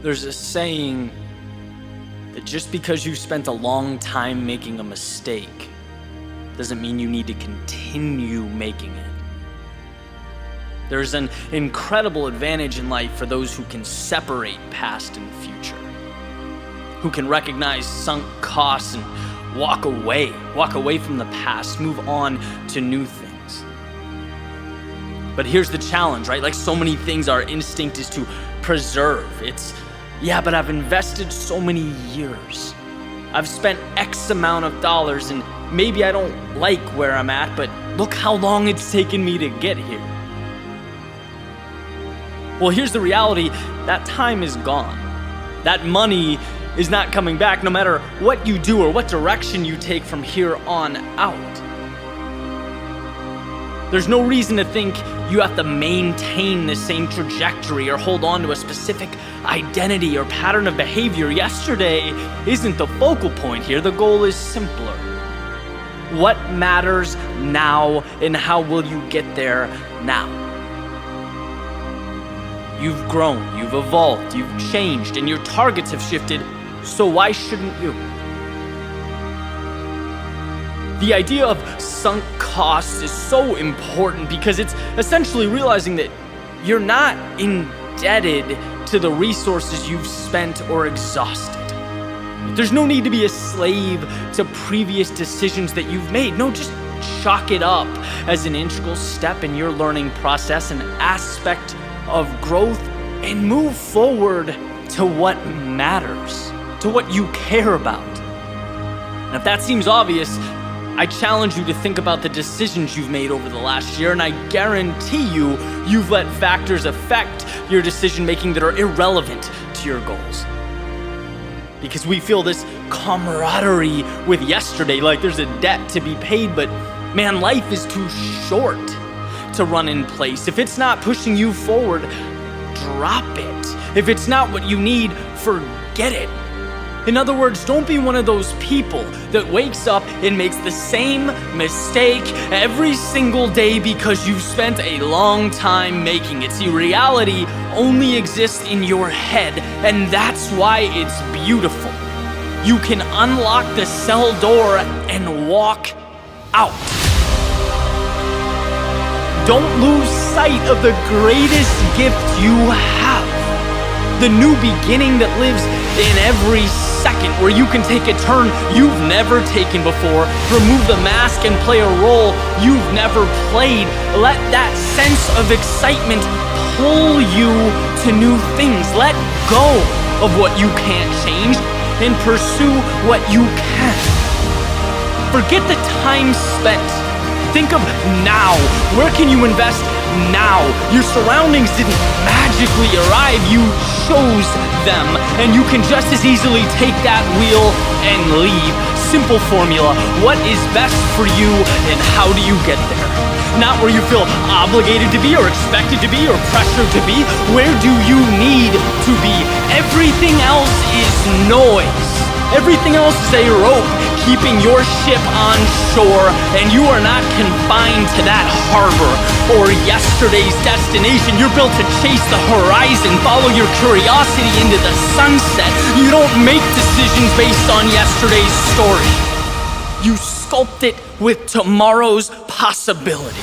There's a saying that just because you spent a long time making a mistake doesn't mean you need to continue making it. There's an incredible advantage in life for those who can separate past and future, who can recognize sunk costs and walk away from the past, move on to new things. But here's the challenge, right? Like so many things, our instinct is to preserve. But I've invested so many years. I've spent X amount of dollars and maybe I don't like where I'm at, but look how long it's taken me to get here. Well, here's the reality. That time is gone. That money is not coming back no matter what you do or what direction you take from here on out. There's no reason to think you have to maintain the same trajectory or hold on to a specific identity or pattern of behavior. Yesterday isn't the focal point here. The goal is simpler. What matters now, and how will you get there now? You've grown, you've evolved, you've changed, and your targets have shifted, so why shouldn't you? The idea of sunk costs is so important because it's essentially realizing that you're not indebted to the resources you've spent or exhausted. There's no need to be a slave to previous decisions that you've made. No, just chalk it up as an integral step in your learning process, an aspect of growth, and move forward to what matters, to what you care about. And if that seems obvious, I challenge you to think about the decisions you've made over the last year, and I guarantee you've let factors affect your decision making that are irrelevant to your goals. Because we feel this camaraderie with yesterday, like there's a debt to be paid, but man, life is too short to run in place. If it's not pushing you forward, drop it. If it's not what you need, forget it. In other words, don't be one of those people that wakes up and makes the same mistake every single day because you've spent a long time making it. See, reality only exists in your head, and that's why it's beautiful. You can unlock the cell door and walk out. Don't lose sight of the greatest gift you have. The new beginning that lives in every second, where you can take a turn you've never taken before, remove the mask and play a role you've never played. Let that sense of excitement pull you to new things. Let go of what you can't change and pursue what you can. Forget the time spent. Think of now. Where can you invest now? Your surroundings didn't magically arrive, you chose them, and you can just as easily take that wheel and leave. Simple formula. What is best for you, and how do you get there? Not where you feel obligated to be or expected to be or pressured to be. Where do you need to be? Everything else is noise. Everything else is a rope keeping your ship on shore, and you are not confined to that harbor or yesterday's destination. You're built to chase the horizon, follow your curiosity into the sunset. You don't make decisions based on yesterday's story. You sculpt it with tomorrow's possibility.